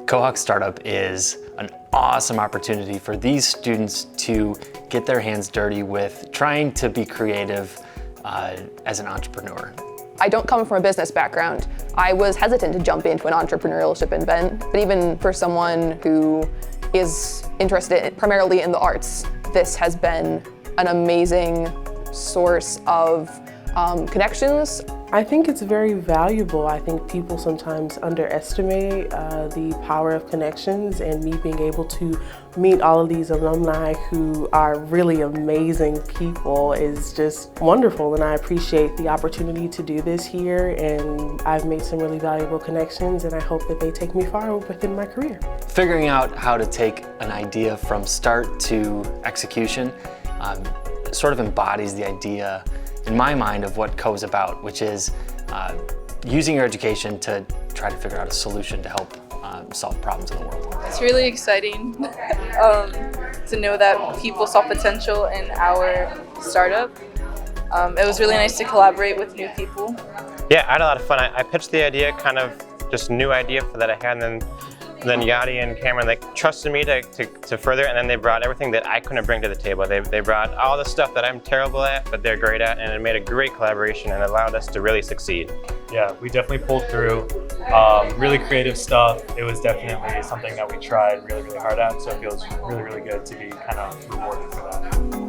Kohawk Startup is an awesome opportunity for these students to get their hands dirty with trying to be creative as an entrepreneur. I don't come from a business background. I was hesitant to jump into an entrepreneurship event, but even for someone who is interested primarily in the arts, this has been an amazing source of connections. I think it's very valuable. I think people sometimes underestimate the power of connections, and me being able to meet all of these alumni who are really amazing people is just wonderful, and I appreciate the opportunity to do this here, and I've made some really valuable connections, and I hope that they take me far within my career. Figuring out how to take an idea from start to execution sort of embodies the idea in my mind of what Coe is about, which is using your education to try to figure out a solution to help solve problems in the world. It's really exciting to know that people saw potential in our startup. It was really nice to collaborate with new people. Yeah, I had a lot of fun. I pitched the idea, kind of just a new idea that I had, and then Yadi and Cameron trusted me to further, and then they brought everything that I couldn't bring to the table. They brought all the stuff that I'm terrible at, but they're great at, and it made a great collaboration and allowed us to really succeed. Yeah, we definitely pulled through really creative stuff. It was definitely something that we tried really, really hard at, so it feels really, really good to be kind of rewarded for that.